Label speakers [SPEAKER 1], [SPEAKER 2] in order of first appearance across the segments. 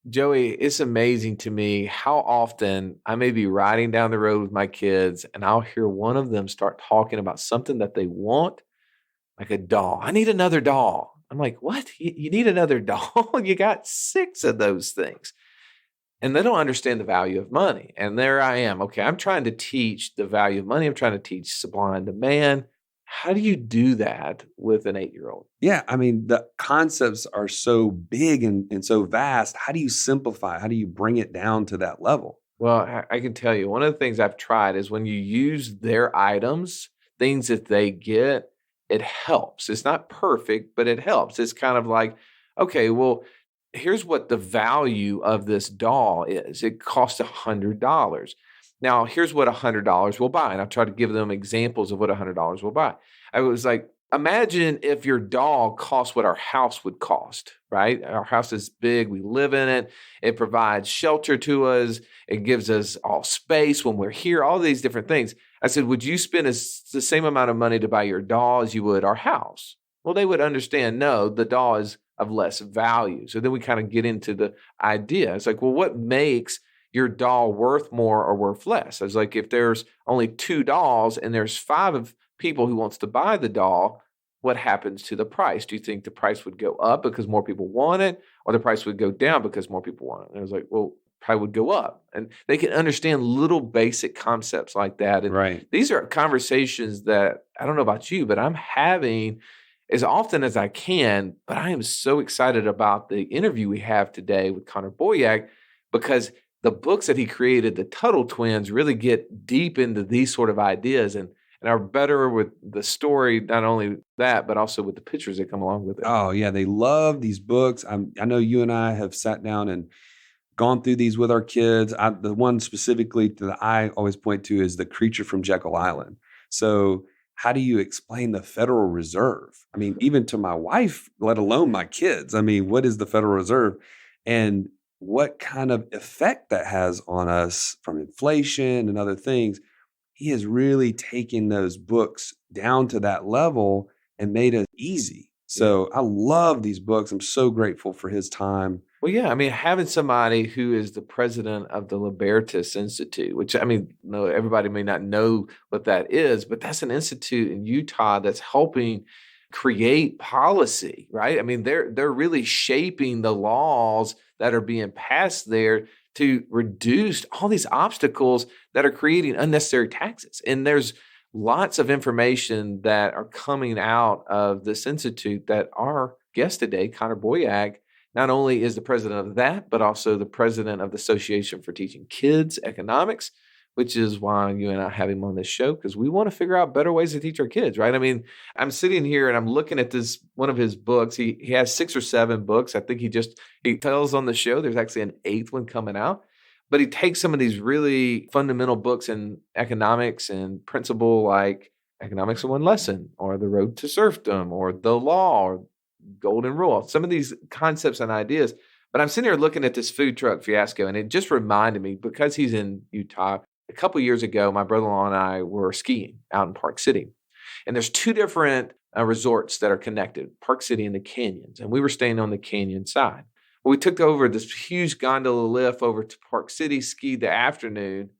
[SPEAKER 1] Joey, it's amazing to me how often I may be riding down the road with my kids and I'll hear one of them start talking about something that they want, like a doll. I need another doll. I'm like, what? You need another doll? You got six of those things. And they don't understand the value of money. And there I am. Okay, I'm trying to teach the value of money. I'm trying to teach supply and demand. How do you do that with an 8-year-old?
[SPEAKER 2] Yeah, I mean, the concepts are so big and so vast. How do you simplify? How do you bring it down to that level?
[SPEAKER 1] Well, I can tell you one of the things I've tried is when you use their items, things that they get, it helps. It's not perfect, but it helps. It's kind of like, okay, well, here's what the value of this doll is. It costs $100. Now, here's what $100 will buy. And I try to give them examples of what $100 will buy. I was like, imagine if your doll cost what our house would cost, right? Our house is big. We live in it. It provides shelter to us. It gives us all space when we're here, all these different things. I said, would you spend the same amount of money to buy your doll as you would our house? Well, they would understand, no, the doll is of less value. So then we kind of get into the idea. It's like, well, what makes your doll worth more or worth less? I was like, if there's only two dolls and there's five of people who wants to buy the doll, what happens to the price? Do you think the price would go up because more people want it, or the price would go down because more people want it? And I was like, well, probably would go up. And they can understand little basic concepts like that. And
[SPEAKER 2] Right.
[SPEAKER 1] these are conversations that I don't know about you, but I'm having as often as I can. But I am so excited about the interview we have today with Connor Boyack because the books that he created, the Tuttle Twins, really get deep into these sort of ideas and are better with the story, not only that, but also with the pictures that come along with it.
[SPEAKER 2] Oh, yeah. They love these books. I know you and I have sat down and gone through these with our kids. The one specifically that I always point to is The Creature from Jekyll Island. So how do you explain the Federal Reserve? I mean, even to my wife, let alone my kids. I mean, what is the Federal Reserve and what kind of effect that has on us from inflation and other things? He has really taken those books down to that level and made it easy. So I love these books. I'm so grateful for his time.
[SPEAKER 1] Well, yeah, I mean, having somebody who is the president of the Libertas Institute, which I mean, no, everybody may not know what that is, but that's an institute in Utah that's helping create policy, right? I mean, they're really shaping the laws that are being passed there to reduce all these obstacles that are creating unnecessary taxes. And there's lots of information that are coming out of this institute that our guest today, Connor Boyack, not only is the president of that, but also the president of the Association for Teaching Kids Economics, which is why you and I have him on this show, because we want to figure out better ways to teach our kids, right? I mean, I'm sitting here and I'm looking at this, one of his books. He has 6 or 7 books. I think he tells on the show there's actually an 8th one coming out. But he takes some of these really fundamental books in economics and principle like Economics in One Lesson or The Road to Serfdom or The Law or Golden Rule, some of these concepts and ideas. But I'm sitting here looking at this food truck fiasco, and it just reminded me, because he's in Utah, a couple of years ago, my brother-in-law and I were skiing out in Park City. And there's 2 different resorts that are connected, Park City and the canyons. And we were staying on the canyon side. Well, we took over this huge gondola lift over to Park City, skied the afternoon.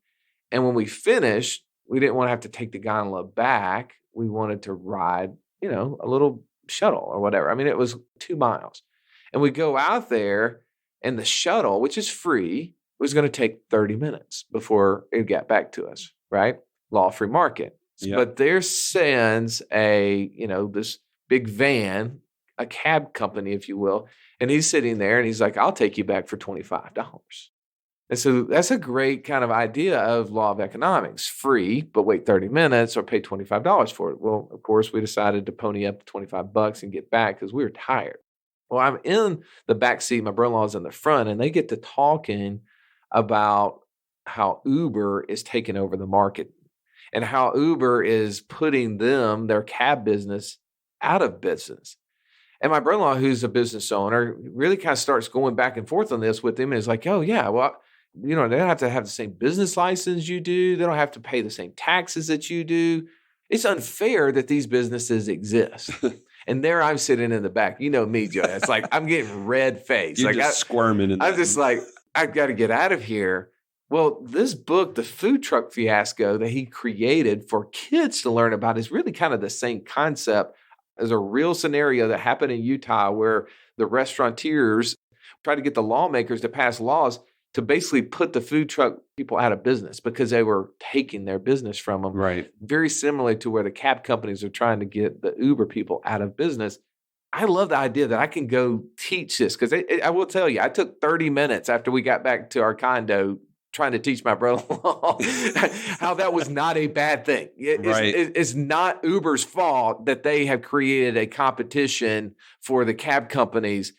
[SPEAKER 1] And when we finished, we didn't want to have to take the gondola back. We wanted to ride, a little shuttle or whatever. I mean, it was 2 miles. And we go out there, and the shuttle, which is free, was going to take 30 minutes before it got back to us, right? Law free market.
[SPEAKER 2] Yep.
[SPEAKER 1] But there sends this big van, a cab company, if you will, and he's sitting there and he's like, I'll take you back for $25. And so that's a great kind of idea of law of economics, free, but wait 30 minutes or pay $25 for it. Well, of course, we decided to pony up $25 and get back because we were tired. Well, I'm in the back seat. My brother-in-law's in the front, and they get to talking about how Uber is taking over the market and how Uber is putting their cab business out of business. And my brother-in-law, who's a business owner, really kind of starts going back and forth on this with him. And is like, oh, yeah, well, they don't have to have the same business license you do. They don't have to pay the same taxes that you do. It's unfair that these businesses exist. And there I'm sitting in the back. You know me, Joe. It's like I'm getting red face.
[SPEAKER 2] You're
[SPEAKER 1] like
[SPEAKER 2] just squirming.
[SPEAKER 1] I'm just like, I've got to get out of here. Well, this book, The Food Truck Fiasco, that he created for kids to learn about is really kind of the same concept as a real scenario that happened in Utah where the restaurateurs tried to get the lawmakers to pass laws to basically put the food truck people out of business because they were taking their business from them.
[SPEAKER 2] Right.
[SPEAKER 1] Very similar to where the cab companies are trying to get the Uber people out of business. I love the idea that I can go teach this because I will tell you, I took 30 minutes after we got back to our condo trying to teach my brother-in-law how that was not a bad thing. It's not Uber's fault that they have created a competition for the cab companies.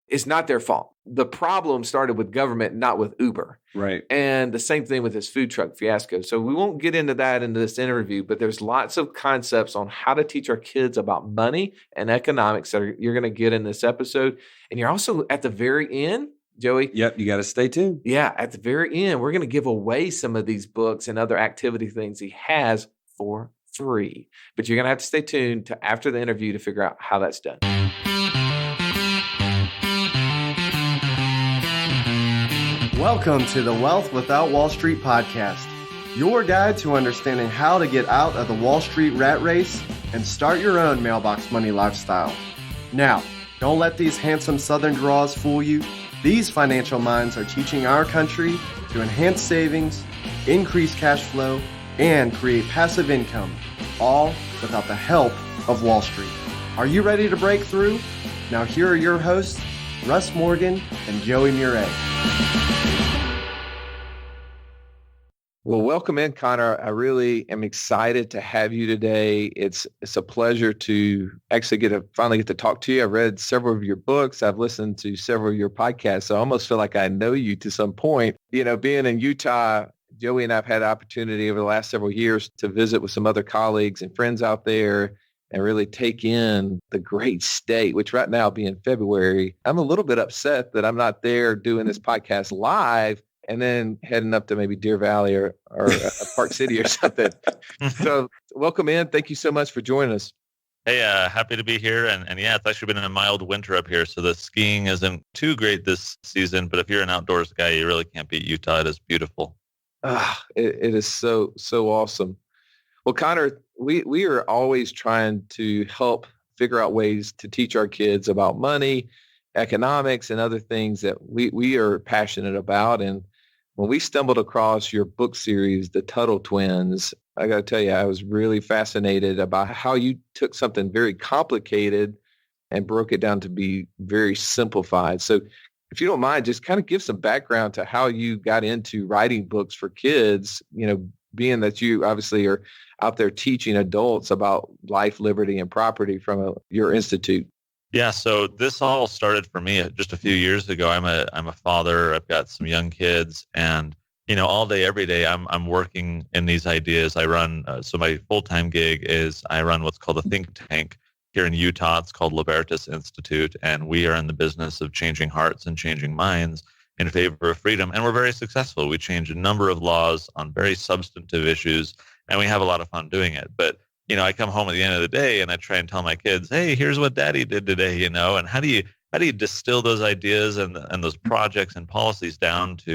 [SPEAKER 1] It's not their fault. The problem started with government, not with Uber.
[SPEAKER 2] Right.
[SPEAKER 1] And the same thing with this food truck fiasco. So we won't get into that in this interview, but there's lots of concepts on how to teach our kids about money and economics that you're going to get in this episode. And you're also at the very end, Joey.
[SPEAKER 2] Yep, you got to stay tuned.
[SPEAKER 1] Yeah, at the very end, we're going to give away some of these books and other activity things he has for free. But you're going to have to stay tuned to after the interview to figure out how that's done.
[SPEAKER 3] Welcome to the Wealth Without Wall Street podcast, your guide to understanding how to get out of the Wall Street rat race and start your own mailbox money lifestyle. Now, don't let these handsome Southern draws fool you. These financial minds are teaching our country to enhance savings, increase cash flow, and create passive income, all without the help of Wall Street. Are you ready to break through? Now here are your hosts, Russ Morgan and Joey Murray.
[SPEAKER 1] Well, welcome in, Connor. I really am excited to have you today. It's a pleasure to actually finally get to talk to you. I've read several of your books. I've listened to several of your podcasts. So I almost feel like I know you to some point. You know, being in Utah, Joey and I have had the opportunity over the last several years to visit with some other colleagues and friends out there and really take in the great state, which right now being February, I'm a little bit upset that I'm not there doing this podcast live and then heading up to maybe Deer Valley or Park City or something. So welcome in. Thank you so much for joining us.
[SPEAKER 4] Hey, happy to be here. And yeah, it's actually been a mild winter up here. So the skiing isn't too great this season. But if you're an outdoors guy, you really can't beat Utah. It is beautiful.
[SPEAKER 1] It is so awesome. Well, Connor, we are always trying to help figure out ways to teach our kids about money, economics, and other things that we are passionate about. And when we stumbled across your book series, The Tuttle Twins, I got to tell you, I was really fascinated about how you took something very complicated and broke it down to be very simplified. So if you don't mind, just kind of give some background to how you got into writing books for kids, you know, being that you obviously are out there teaching adults about life, liberty, and property from your institute.
[SPEAKER 4] Yeah, so this all started for me just a few years ago. I'm a father. I've got some young kids, and you know, all day, every day, I'm working in these ideas. I run. So my full-time gig is I run what's called a think tank here in Utah. It's called Libertas Institute, and we are in the business of changing hearts and changing minds in favor of freedom, and we're very successful. We change a number of laws on very substantive issues, and we have a lot of fun doing it. But you know, I come home at the end of the day and I try and tell my kids, hey, here's what daddy did today, you know, and how do you distill those ideas and those projects and policies down to,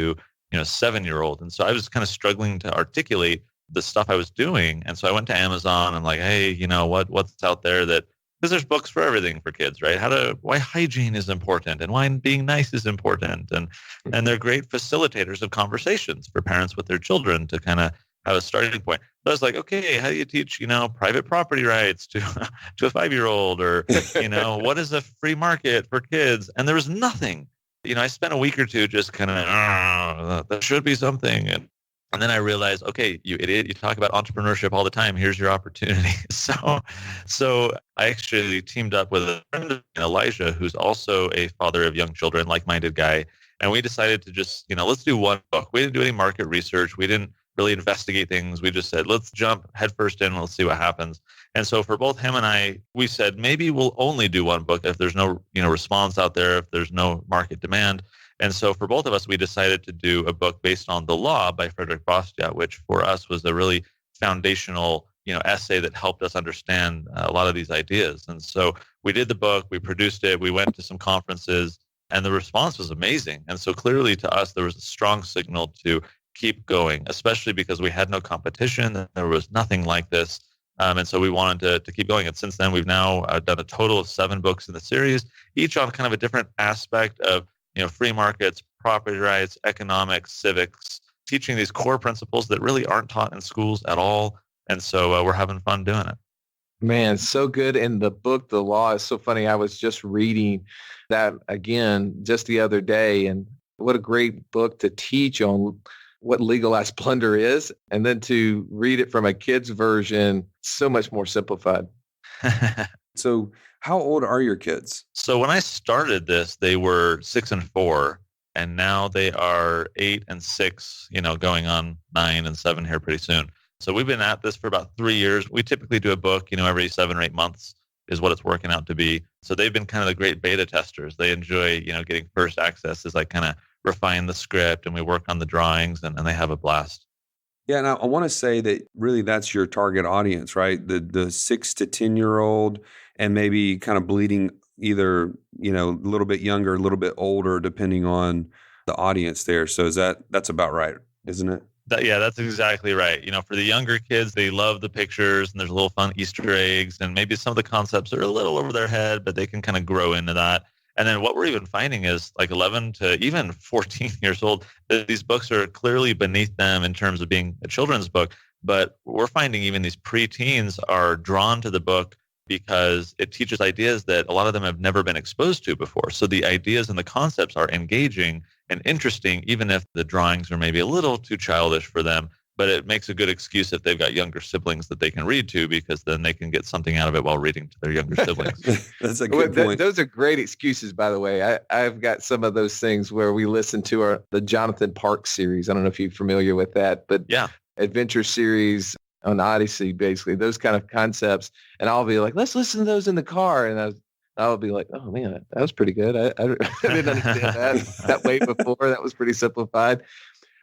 [SPEAKER 4] you know, 7-year-old. And so I was kind of struggling to articulate the stuff I was doing. And so I went to Amazon and like, hey, you know, what's out there that, because there's books for everything for kids, right? Why hygiene is important and why being nice is important. And they're great facilitators of conversations for parents with their children to kind of have a starting point. So I was like, okay, how do you teach, you know, private property rights to a 5-year-old, or, you know, what is a free market for kids? And there was nothing. You know, I spent a week or two just kind of, there should be something. And then I realized, okay, you idiot, you talk about entrepreneurship all the time. Here's your opportunity. So I actually teamed up with a friend of mine, Elijah, who's also a father of young children, like-minded guy. And we decided to just, you know, let's do one book. We didn't do any market research. We didn't really investigate things. We just said, let's jump headfirst in. Let's see what happens. And so for both him and I, we said, maybe we'll only do one book if there's no, you know, response out there, if there's no market demand. And so for both of us, we decided to do a book based on The Law by Frederick Bastiat, which for us was a really foundational essay that helped us understand a lot of these ideas. And so we did the book, we produced it, we went to some conferences, and the response was amazing. And so clearly to us, there was a strong signal to keep going, especially because we had no competition. There was nothing like this. And so we wanted to keep going. And since then, we've now done a total of 7 books in the series, each on kind of a different aspect of free markets, property rights, economics, civics, teaching these core principles that really aren't taught in schools at all. And so we're having fun doing it.
[SPEAKER 1] Man, so good. And the book, The Law, is so funny. I was just reading that again just the other day. And what a great book to teach on what legalized plunder is. And then to read it from a kid's version, so much more simplified.
[SPEAKER 2] So how old are your kids?
[SPEAKER 4] So when I started this, they were 6 and 4. And now they are 8 and 6, going on 9 and 7 here pretty soon. So we've been at this for about 3 years. We typically do a book, every 7 or 8 months is what it's working out to be. So they've been kind of the great beta testers. They enjoy, getting first access as I kind of refine the script and we work on the drawings and they have a blast.
[SPEAKER 2] Yeah, and I want to say that really that's your target audience, right? The 6 to 10-year-old and maybe kind of bleeding either, a little bit younger, a little bit older, depending on the audience there. So that's about right, isn't it?
[SPEAKER 4] That's exactly right. For the younger kids, they love the pictures and there's a little fun Easter eggs and maybe some of the concepts are a little over their head, but they can kind of grow into that. And then what we're even finding is like 11 to even 14 years old, these books are clearly beneath them in terms of being a children's book. But we're finding even these preteens are drawn to the book because it teaches ideas that a lot of them have never been exposed to before. So the ideas and the concepts are engaging and interesting, even if the drawings are maybe a little too childish for them. But it makes a good excuse if they've got younger siblings that they can read to, because then they can get something out of it while reading to their younger siblings.
[SPEAKER 2] That's a good point.
[SPEAKER 1] Those are great excuses, by the way. I've got some of those things where we listen to the Jonathan Park series. I don't know if you're familiar with that, but
[SPEAKER 4] yeah,
[SPEAKER 1] adventure series on Odyssey, basically, those kind of concepts. And I'll be like, let's listen to those in the car. And I'll be like, oh, man, that was pretty good. I didn't understand that way before. That was pretty simplified.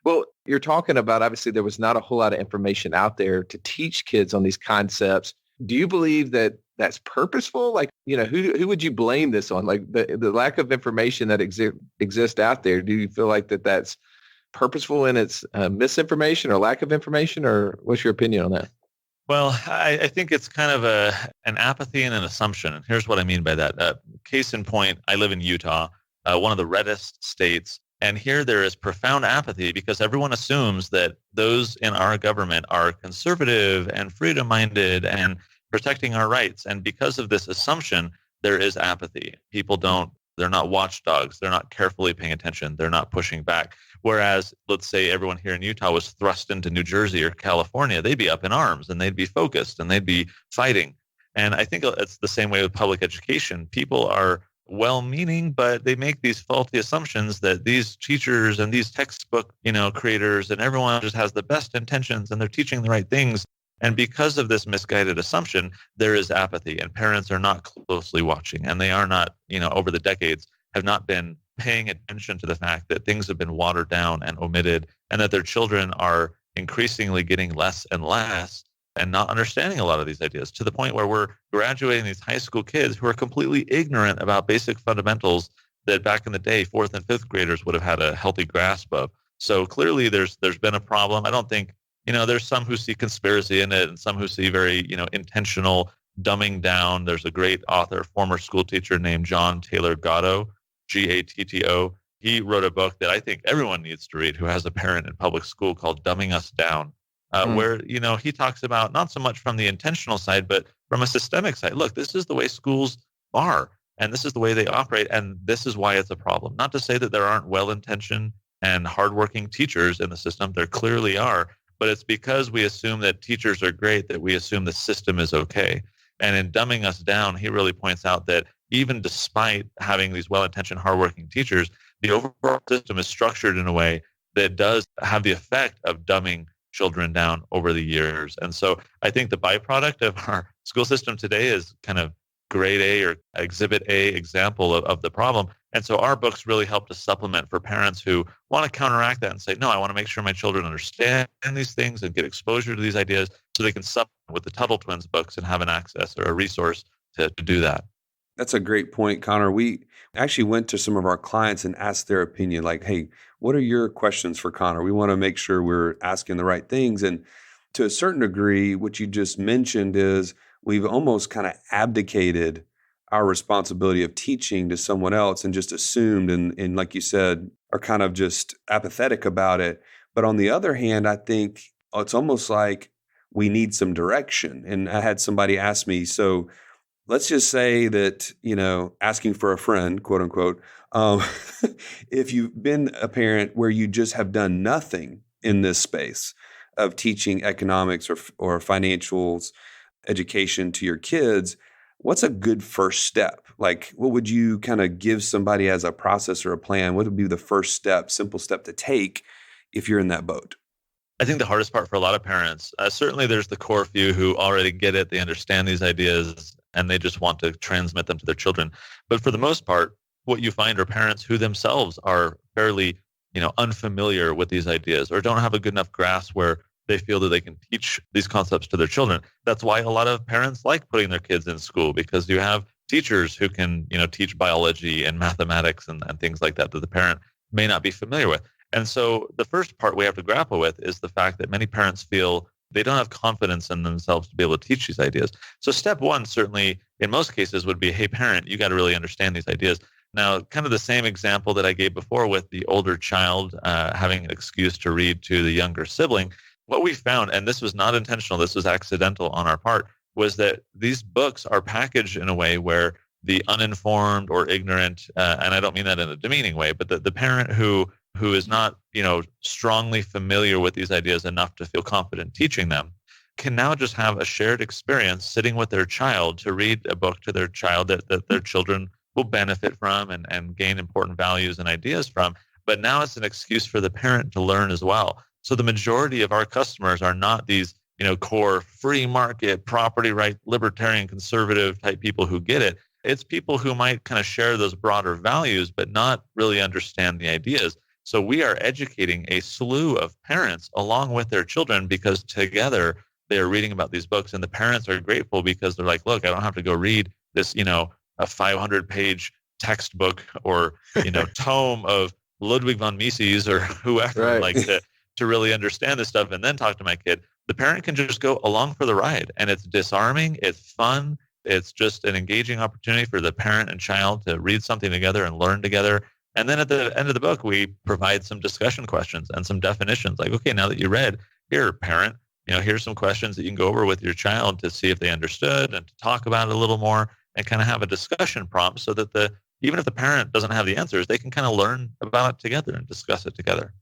[SPEAKER 1] Well, you're talking about, obviously, there was not a whole lot of information out there to teach kids on these concepts. Do you believe that that's purposeful? Like, who would you blame this on? Like the lack of information that exists out there. Do you feel like that's purposeful in its misinformation or lack of information, or what's your opinion on that?
[SPEAKER 4] Well, I think it's kind of an apathy and an assumption. And here's what I mean by that. Case in point, I live in Utah, one of the reddest states. And here there is profound apathy because everyone assumes that those in our government are conservative and freedom-minded and protecting our rights. And because of this assumption, there is apathy. People they're not watchdogs. They're not carefully paying attention. They're not pushing back. Whereas, let's say everyone here in Utah was thrust into New Jersey or California, they'd be up in arms and they'd be focused and they'd be fighting. And I think it's the same way with public education. People are well-meaning, but they make these faulty assumptions that these teachers and these textbook, creators and everyone just has the best intentions and they're teaching the right things. And because of this misguided assumption, there is apathy and parents are not closely watching and they are not, over the decades have not been paying attention to the fact that things have been watered down and omitted and that their children are increasingly getting less and less and not understanding a lot of these ideas, to the point where we're graduating these high school kids who are completely ignorant about basic fundamentals that back in the day, 4th and 5th graders would have had a healthy grasp of. So clearly there's been a problem. I don't think, there's some who see conspiracy in it and some who see very, intentional dumbing down. There's a great author, former school teacher named John Taylor Gatto, Gatto. He wrote a book that I think everyone needs to read who has a parent in public school called Dumbing Us Down. Where, he talks about not so much from the intentional side, but from a systemic side. Look, this is the way schools are, and this is the way they operate, and this is why it's a problem. Not to say that there aren't well-intentioned and hardworking teachers in the system. There clearly are, but it's because we assume that teachers are great that we assume the system is okay. And in Dumbing Us Down, he really points out that even despite having these well-intentioned, hardworking teachers, the overall system is structured in a way that does have the effect of dumbing children down over the years. And so I think the byproduct of our school system today is kind of grade A or exhibit A example of the problem. And so our books really help to supplement for parents who want to counteract that and say, no, I want to make sure my children understand these things and get exposure to these ideas so they can supplement with the Tuttle Twins books and have an access or a resource to do that.
[SPEAKER 2] That's a great point, Connor. We actually went to some of our clients and asked their opinion, like, hey, what are your questions for Connor? We want to make sure we're asking the right things. And to a certain degree, what you just mentioned is we've almost kind of abdicated our responsibility of teaching to someone else and just assumed and like you said, are kind of just apathetic about it. But on the other hand, I think it's almost like we need some direction. And I had somebody ask me, so let's just say that, asking for a friend, quote unquote, if you've been a parent where you just have done nothing in this space of teaching economics or financials education to your kids, what's a good first step? Like, what would you kind of give somebody as a process or a plan? What would be the first step, simple step to take if you're in that boat?
[SPEAKER 4] I think the hardest part for a lot of parents, certainly there's the core few who already get it. They understand these ideas and they just want to transmit them to their children. But for the most part, what you find are parents who themselves are fairly, unfamiliar with these ideas or don't have a good enough grasp where they feel that they can teach these concepts to their children. That's why a lot of parents like putting their kids in school, because you have teachers who can, teach biology and mathematics and things like that the parent may not be familiar with. And so the first part we have to grapple with is the fact that many parents feel they don't have confidence in themselves to be able to teach these ideas. So step one, certainly in most cases, would be, hey, parent, you got to really understand these ideas. Now, kind of the same example that I gave before with the older child having an excuse to read to the younger sibling, what we found, and this was not intentional, this was accidental on our part, was that these books are packaged in a way where the uninformed or ignorant, and I don't mean that in a demeaning way, but the parent who is not, strongly familiar with these ideas enough to feel confident teaching them, can now just have a shared experience sitting with their child to read a book to their child that their children will benefit from and gain important values and ideas from. But now it's an excuse for the parent to learn as well. So the majority of our customers are not these, core free market, property right, libertarian, conservative type people who get it. It's people who might kind of share those broader values, but not really understand the ideas. So we are educating a slew of parents along with their children because together they are reading about these books, and the parents are grateful because they're like, look, I don't have to go read this, a 500-page textbook or, tome of Ludwig von Mises or whoever,
[SPEAKER 1] Right.
[SPEAKER 4] to really understand this stuff and then talk to my kid. The parent can just go along for the ride, and it's disarming. It's fun. It's just an engaging opportunity for the parent and child to read something together and learn together. And then at the end of the book, we provide some discussion questions and some definitions. Like, okay, now that you read, here, parent, here's some questions that you can go over with your child to see if they understood and to talk about it a little more and kind of have a discussion prompt so that even if the parent doesn't have the answers, they can kind of learn about it together and discuss it together.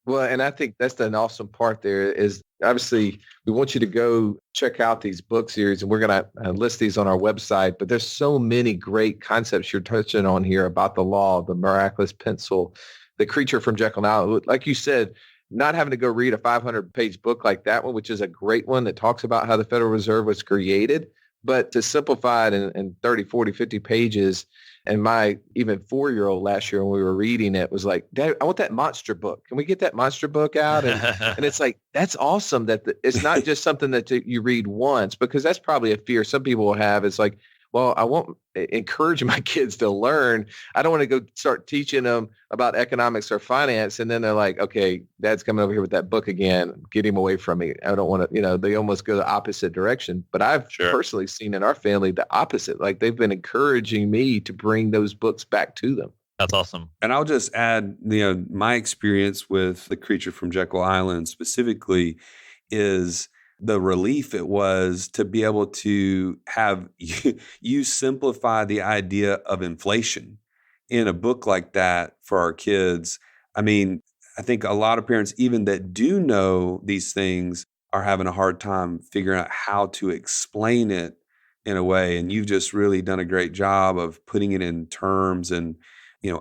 [SPEAKER 1] Well, and I think that's an awesome part there is obviously we want you to go check out these book series, and we're going to list these on our website, but there's so many great concepts you're touching on here about the law, the miraculous pencil, the creature from Jekyll and Hyde. Like you said, not having to go read a 500-page book like that one, which is a great one that talks about how the Federal Reserve was created, but to simplify it in 30, 40, 50 pages. And my even 4-year-old last year when we were reading it was like, Dad, I want that monster book. Can we get that monster book out? And it's like, that's awesome that it's not just something that you read once, because that's probably a fear some people will have. It's like, well, I won't encourage my kids to learn. I don't want to go start teaching them about economics or finance. And then they're like, okay, Dad's coming over here with that book again. Get him away from me. I don't want to, they almost go the opposite direction. But I've personally seen in our family the opposite. Like they've been encouraging me to bring those books back to them.
[SPEAKER 4] That's awesome.
[SPEAKER 2] And I'll just add, my experience with The Creature from Jekyll Island specifically is the relief it was to be able to have you simplify the idea of inflation in a book like that for our kids. I mean, I think a lot of parents, even that do know these things, are having a hard time figuring out how to explain it in a way. And you've just really done a great job of putting it in terms and,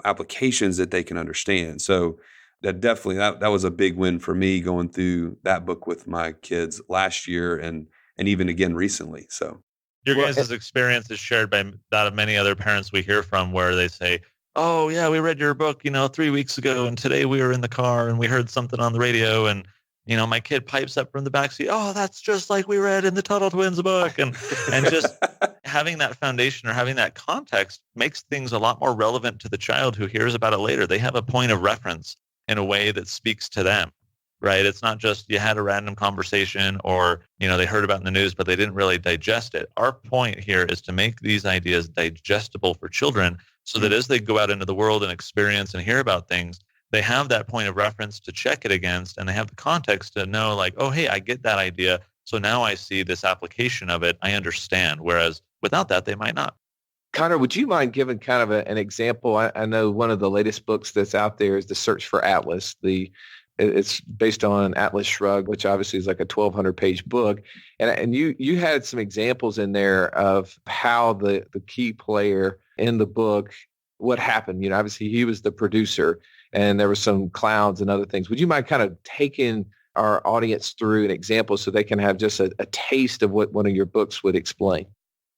[SPEAKER 2] applications that they can understand. So that definitely, that was a big win for me going through that book with my kids last year and even again recently. So
[SPEAKER 4] Your guys' experience is shared by that of many other parents we hear from, where they say, oh yeah, we read your book, 3 weeks ago, and today we were in the car and we heard something on the radio, and my kid pipes up from the backseat, oh, that's just like we read in the Tuttle Twins book. And just having that foundation or having that context makes things a lot more relevant to the child who hears about it later. They have a point of reference in a way that speaks to them, right? It's not just you had a random conversation or, they heard about it in the news, but they didn't really digest it. Our point here is to make these ideas digestible for children so that as they go out into the world and experience and hear about things, they have that point of reference to check it against, and they have the context to know like, oh, hey, I get that idea. So now I see this application of it. I understand. Whereas without that, they might not.
[SPEAKER 1] Connor, would you mind giving kind of an example? I know one of the latest books that's out there is The Search for Atlas. It's based on Atlas Shrugged, which obviously is like a 1,200-page book. And you had some examples in there of how the key player in the book, what happened. Obviously he was the producer, and there were some clowns and other things. Would you mind kind of taking our audience through an example so they can have just a taste of what one of your books would explain?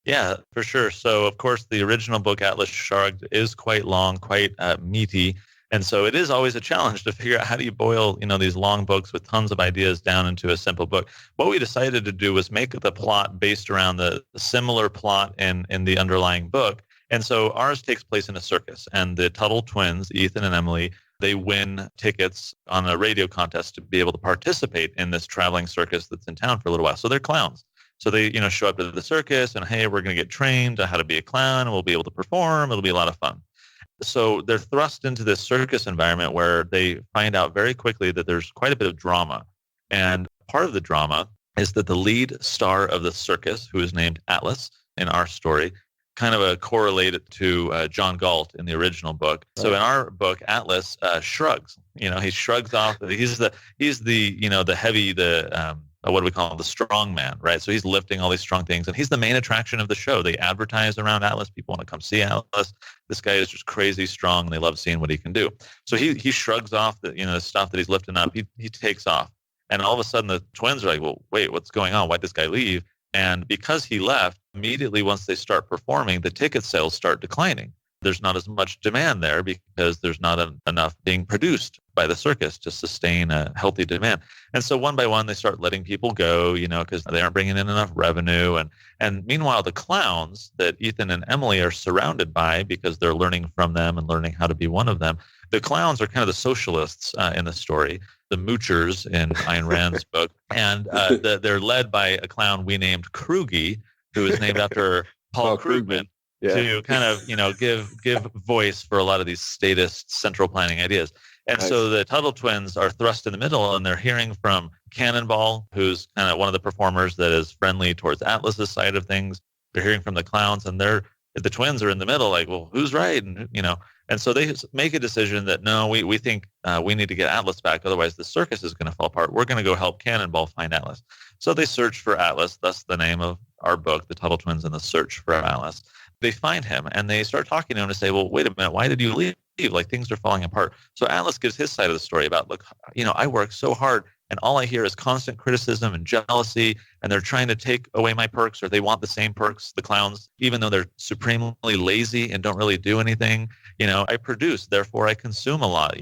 [SPEAKER 4] Yeah, for sure. So, of course, the original book, Atlas Shrugged, is quite long, quite meaty. And so it is always a challenge to figure out how do you boil, these long books with tons of ideas down into a simple book. What we decided to do was make the plot based around the similar plot in the underlying book. And so ours takes place in a circus, and the Tuttle twins, Ethan and Emily, they win tickets on a radio contest to be able to participate in this traveling circus that's in town for a little while. So they're clowns. So they, show up to the circus and, hey, we're going to get trained on how to be a clown and we'll be able to perform. It'll be a lot of fun. So they're thrust into this circus environment where they find out very quickly that there's quite a bit of drama. And part of the drama is that the lead star of the circus, who is named Atlas in our story, kind of correlated to John Galt in the original book. Right. So in our book, Atlas shrugs. He shrugs off. He's the the heavy, what do we call him? The strong man, right? So he's lifting all these strong things, and he's the main attraction of the show. They advertise around Atlas. People want to come see Atlas. This guy is just crazy strong, and they love seeing what he can do. So he shrugs off the stuff that he's lifting up. He takes off, and all of a sudden the twins are like, well, wait, what's going on? Why'd this guy leave? And because he left, immediately once they start performing, the ticket sales start declining. There's not as much demand there because there's not enough being produced by the circus to sustain a healthy demand. And so one by one, they start letting people go, because they aren't bringing in enough revenue. And meanwhile, the clowns that Ethan and Emily are surrounded by, because they're learning from them and learning how to be one of them, the clowns are kind of the socialists in the story, the moochers in Ayn Rand's book. And they're led by a clown we named Krugy, who is named after Paul Krugman. Yeah. To kind of, give voice for a lot of these statist central planning ideas. And nice. So the Tuttle twins are thrust in the middle, and they're hearing from Cannonball, who's kind of one of the performers that is friendly towards Atlas's side of things. They're hearing from the clowns, and the twins are in the middle, like, well, who's right? And so they make a decision that, no, we think we need to get Atlas back. Otherwise, the circus is going to fall apart. We're going to go help Cannonball find Atlas. So they search for Atlas. Thus the name of our book, The Tuttle Twins and the Search for Atlas. They find him, and they start talking to him to say, well, wait a minute, why did you leave? Like, things are falling apart. So Atlas gives his side of the story about, look, I work so hard, and all I hear is constant criticism and jealousy, and they're trying to take away my perks, or they want the same perks, the clowns, even though they're supremely lazy and don't really do anything. I produce, therefore I consume a lot,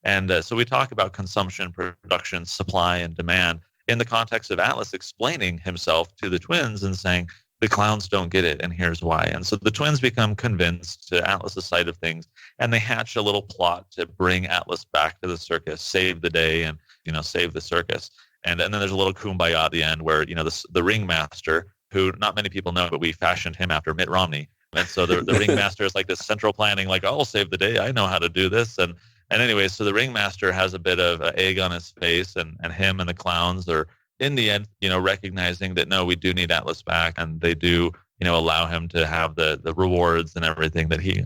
[SPEAKER 4] and so we talk about consumption, production, supply, and demand in the context of Atlas explaining himself to the twins and saying, the clowns don't get it, and here's why. And so the twins become convinced to Atlas's side of things, and they hatch a little plot to bring Atlas back to the circus, save the day, and save the circus. And then there's a little kumbaya at the end where the ringmaster, who not many people know, but we fashioned him after Mitt Romney. And so the ringmaster is like this central planning, like, I'll save the day, I know how to do this. And anyway, so the ringmaster has a bit of egg on his face, and him and the clowns are, in the end, recognizing that, no, we do need Atlas back, and they do, allow him to have the rewards and everything that he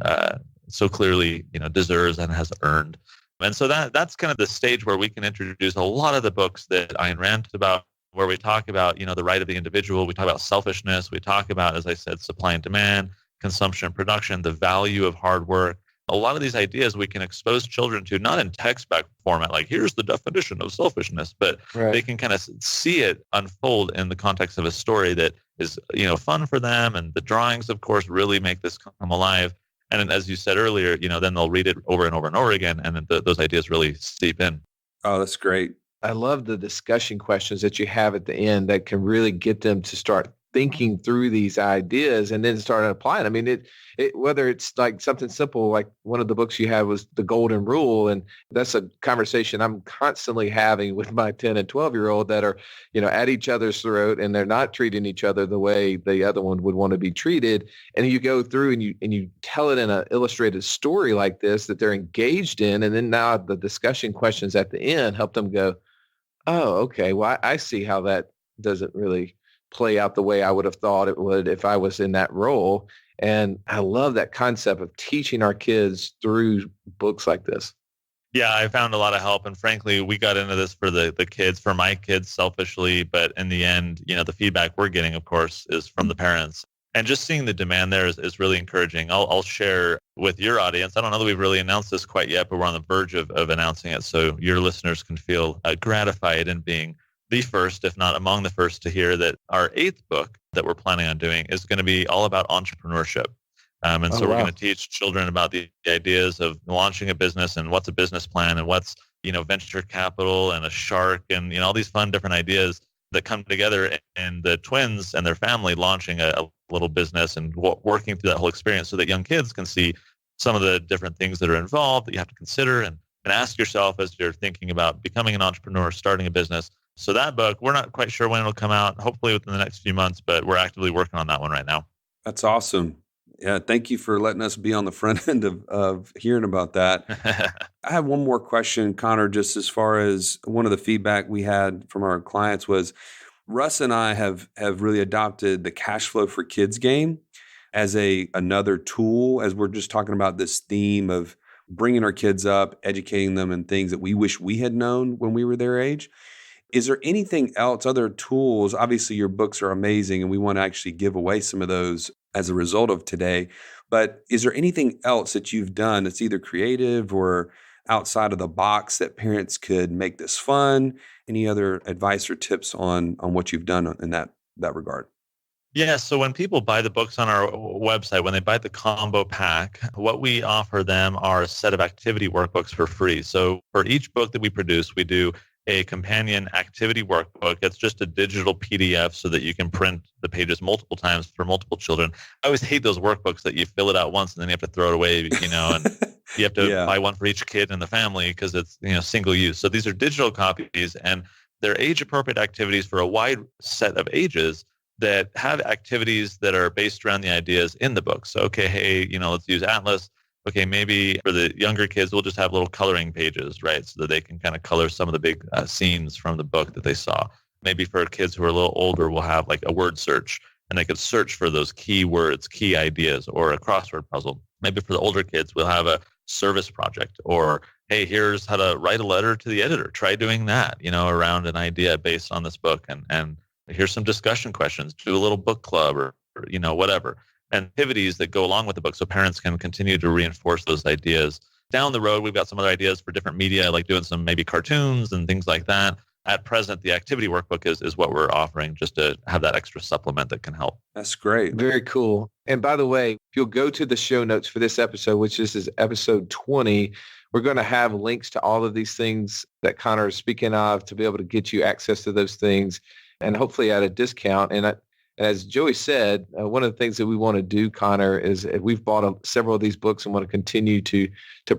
[SPEAKER 4] so clearly, deserves and has earned. And so that's kind of the stage where we can introduce a lot of the books that Ayn Rand about, where we talk about, the right of the individual. We talk about selfishness. We talk about, as I said, supply and demand, consumption and production, the value of hard work. A lot of these ideas we can expose children to, not in text-back format, like here's the definition of selfishness, but right. They can kind of see it unfold in the context of a story that fun for them. And the drawings, of course, really make this come alive. And then, as you said earlier, then they'll read it over and over and over again. And then those ideas really seep in.
[SPEAKER 2] Oh, that's great.
[SPEAKER 1] I love the discussion questions that you have at the end that can really get them to start thinking through these ideas and then start applying. I mean, it whether it's like something simple, like one of the books you had was The Golden Rule. And that's a conversation I'm constantly having with my 10 and 12-year-old that are, at each other's throat, and they're not treating each other the way the other one would want to be treated. And you go through and you tell it in an illustrated story like this that they're engaged in. And then now the discussion questions at the end help them go, oh, okay, well, I see how that doesn't really play out the way I would have thought it would if I was in that role. And I love that concept of teaching our kids through books like this.
[SPEAKER 4] Yeah, I found a lot of help. And frankly, we got into this for the kids, for my kids selfishly. But in the end, the feedback we're getting, of course, is from the parents. And just seeing the demand there is really encouraging. I'll share with your audience. I don't know that we've really announced this quite yet, but we're on the verge of announcing it. So your listeners can feel gratified in being the first, if not among the first, to hear that our 8th book that we're planning on doing is going to be all about entrepreneurship. And so we're going to teach children about the ideas of launching a business and what's a business plan and what's, venture capital and a shark and, all these fun different ideas that come together, and the twins and their family launching a little business and working through that whole experience so that young kids can see some of the different things that are involved that you have to consider and ask yourself as you're thinking about becoming an entrepreneur, starting a business. So that book, we're not quite sure when it'll come out, hopefully within the next few months, but we're actively working on that one right now.
[SPEAKER 2] That's awesome. Yeah, thank you for letting us be on the front end of hearing about that. I have one more question, Connor, just as far as one of the feedback we had from our clients was Russ and I have really adopted the Cash Flow for Kids game as another tool, as we're just talking about this theme of bringing our kids up, educating them in things that we wish we had known when we were their age. Is there anything else, other tools? Obviously, your books are amazing, and we want to actually give away some of those as a result of today. But is there anything else that you've done that's either creative or outside of the box that parents could make this fun? Any other advice or tips on what you've done in that regard?
[SPEAKER 4] Yeah, so when people buy the books on our website, when they buy the combo pack, what we offer them are a set of activity workbooks for free. So for each book that we produce, we do a companion activity workbook. It's just a digital PDF so that you can print the pages multiple times for multiple children. I always hate those workbooks that you fill it out once and then you have to throw it away, and you have to buy one for each kid in the family because it's single use. So these are digital copies, and they're age-appropriate activities for a wide set of ages that have activities that are based around the ideas in the book. So, okay, hey, let's use Atlas. Okay, maybe for the younger kids, we'll just have little coloring pages, right? So that they can kind of color some of the big scenes from the book that they saw. Maybe for kids who are a little older, we'll have like a word search, and they could search for those key words, key ideas, or a crossword puzzle. Maybe for the older kids, we'll have a service project, or, hey, here's how to write a letter to the editor. Try doing that, around an idea based on this book. And here's some discussion questions. Do a little book club or whatever. And activities that go along with the book so parents can continue to reinforce those ideas. Down the road, we've got some other ideas for different media, like doing some maybe cartoons and things like that. At present, the activity workbook is what we're offering just to have that extra supplement that can help.
[SPEAKER 2] That's great.
[SPEAKER 1] Very cool. And by the way, if you'll go to the show notes for this episode, which is episode 20, we're going to have links to all of these things that Connor is speaking of to be able to get you access to those things and hopefully at a discount. And as Joey said, one of the things that we want to do, Connor, is we've bought several of these books and want to continue to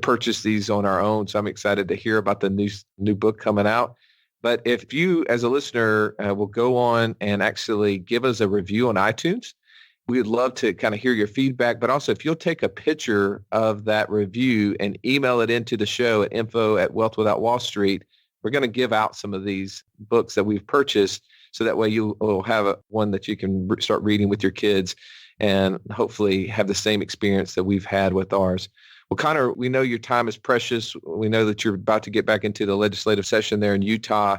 [SPEAKER 1] purchase these on our own. So I'm excited to hear about the new book coming out. But if you, as a listener, will go on and actually give us a review on iTunes, we'd love to kind of hear your feedback. But also, if you'll take a picture of that review and email it into the show at info@wealthwithoutwallstreet, we're going to give out some of these books that we've purchased. So that way you will have one that you can start reading with your kids and hopefully have the same experience that we've had with ours. Well, Connor, we know your time is precious. We know that you're about to get back into the legislative session there in Utah,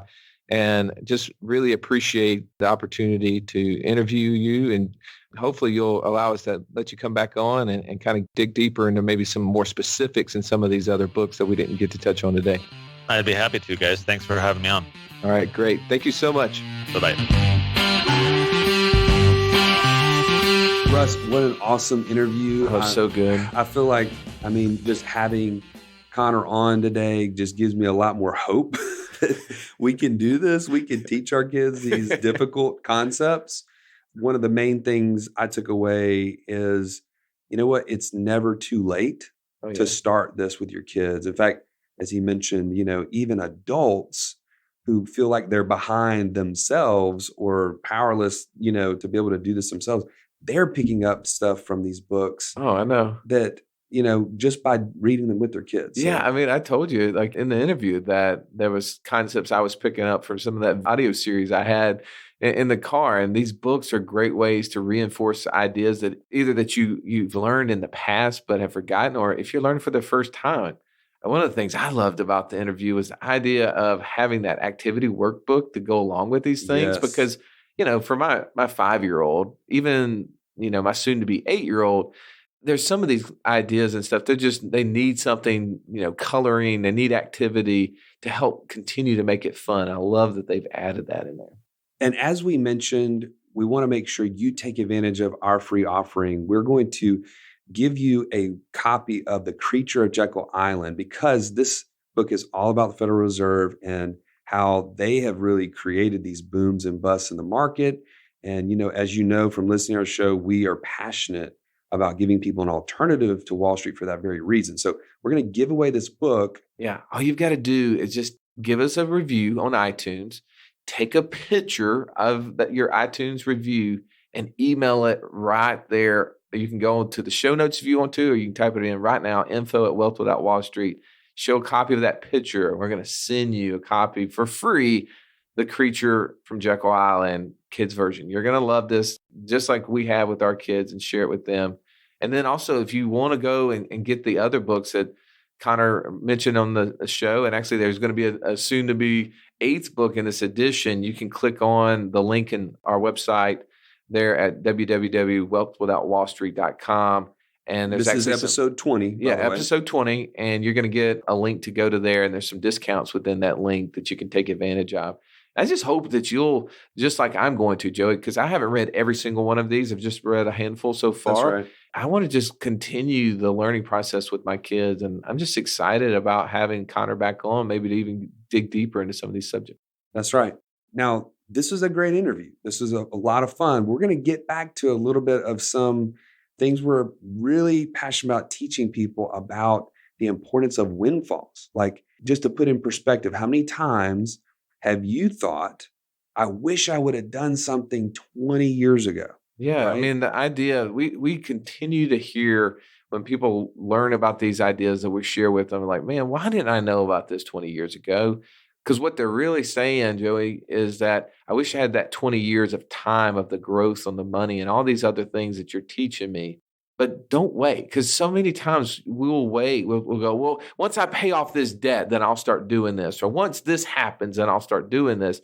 [SPEAKER 1] and just really appreciate the opportunity to interview you. And hopefully you'll allow us to let you come back on and kind of dig deeper into maybe some more specifics in some of these other books that we didn't get to touch on today.
[SPEAKER 4] I'd be happy to, guys. Thanks for having me on.
[SPEAKER 1] All right, great. Thank you so much.
[SPEAKER 4] Bye-bye.
[SPEAKER 2] Russ, what an awesome interview.
[SPEAKER 1] Oh, so good.
[SPEAKER 2] I feel like, just having Connor on today just gives me a lot more hope that we can do this. We can teach our kids these difficult concepts. One of the main things I took away is, you know what? It's never too late to start this with your kids. In fact, as he mentioned, even adults who feel like they're behind themselves or powerless, to be able to do this themselves, they're picking up stuff from these books.
[SPEAKER 1] Oh, I know.
[SPEAKER 2] That, just by reading them with their kids.
[SPEAKER 1] Yeah. I told you like in the interview that there was concepts I was picking up from some of that audio series I had in the car. And these books are great ways to reinforce ideas that either that you've learned in the past, but have forgotten, or if you're learning for the first time. One of the things I loved about the interview was the idea of having that activity workbook to go along with these things.
[SPEAKER 2] Yes.
[SPEAKER 1] Because, for my 5-year-old, even, my soon to be 8-year-old, there's some of these ideas and stuff. They need something, coloring, they need activity to help continue to make it fun. I love that they've added that in there.
[SPEAKER 2] And as we mentioned, we want to make sure you take advantage of our free offering. We're going to give you a copy of The Creature of Jekyll Island, because this book is all about the Federal Reserve and how they have really created these booms and busts in the market. And, as you know from listening to our show, we are passionate about giving people an alternative to Wall Street for that very reason. So we're going to give away this book.
[SPEAKER 1] Yeah. All you've got to do is just give us a review on iTunes, take a picture of your iTunes review and email it right there. You can go to the show notes if you want to, or you can type it in right now, info@wealthwithoutwallstreet. Show a copy of that picture, and we're going to send you a copy for free, The Creature from Jekyll Island kids version. You're going to love this, just like we have with our kids, and share it with them. And then also, if you want to go and get the other books that Connor mentioned on the show, and actually there's going to be a soon-to-be 8th book in this edition, you can click on the link in our website there at www.wealthwithoutwallstreet.com. And
[SPEAKER 2] this is episode 20.
[SPEAKER 1] Yeah, episode 20. And you're going to get a link to go to there. And there's some discounts within that link that you can take advantage of. I just hope that you'll, just like I'm going to, Joey, because I haven't read every single one of these. I've just read a handful so far.
[SPEAKER 2] That's right.
[SPEAKER 1] I want to just continue the learning process with my kids. And I'm just excited about having Connor back on, maybe to even dig deeper into some of these subjects.
[SPEAKER 2] That's right. Now, this was a great interview. This was a lot of fun. We're going to get back to a little bit of some things we're really passionate about teaching people about the importance of windfalls. Like, just to put in perspective, how many times have you thought, I wish I would have done something 20 years ago?
[SPEAKER 1] Yeah.
[SPEAKER 2] Right?
[SPEAKER 1] The idea, we continue to hear when people learn about these ideas that we share with them, like, man, why didn't I know about this 20 years ago? Because what they're really saying, Joey, is that I wish I had that 20 years of time of the growth on the money and all these other things that you're teaching me. But don't wait, because so many times we'll wait. We'll go, well, once I pay off this debt, then I'll start doing this. Or once this happens, then I'll start doing this.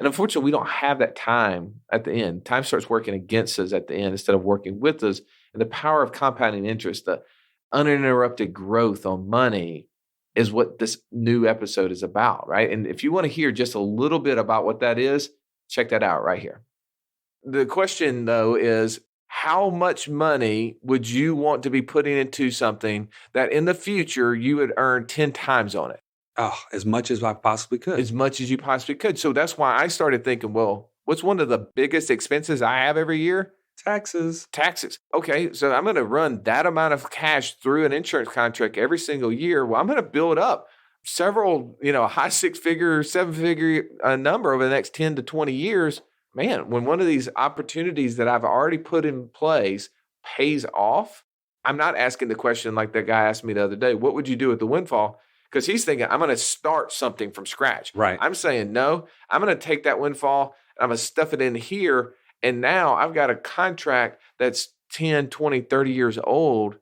[SPEAKER 1] And unfortunately, we don't have that time at the end. Time starts working against us at the end instead of working with us. And the power of compounding interest, the uninterrupted growth on money, is what this new episode is about, right? And if you want to hear just a little bit about what that is, check that out right here. The question, though, is how much money would you want to be putting into something that in the future you would earn 10 times on it?
[SPEAKER 2] Oh, as much as I possibly could.
[SPEAKER 1] As much as you possibly could. So that's why I started thinking, well, what's one of the biggest expenses I have every year?
[SPEAKER 2] Taxes.
[SPEAKER 1] Okay, so I'm going to run that amount of cash through an insurance contract every single year. Well, I'm going to build up several, a high 6-figure, 7-figure number over the next 10 to 20 years. Man, when one of these opportunities that I've already put in place pays off, I'm not asking the question like that guy asked me the other day, what would you do with the windfall? Because he's thinking, I'm going to start something from scratch.
[SPEAKER 2] Right.
[SPEAKER 1] I'm saying, no, I'm going to take that windfall and I'm going to stuff it in here. And now I've got a contract that's 10, 20, 30 years old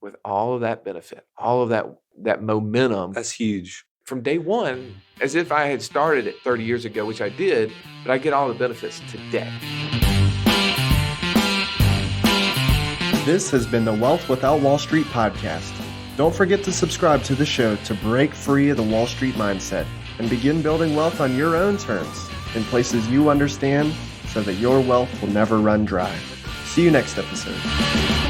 [SPEAKER 1] with all of that benefit, all of that momentum.
[SPEAKER 2] That's huge.
[SPEAKER 1] From day one, as if I had started it 30 years ago, which I did, but I get all the benefits today.
[SPEAKER 3] This has been the Wealth Without Wall Street podcast. Don't forget to subscribe to the show to break free of the Wall Street mindset and begin building wealth on your own terms in places you understand so that your wealth will never run dry. See you next episode.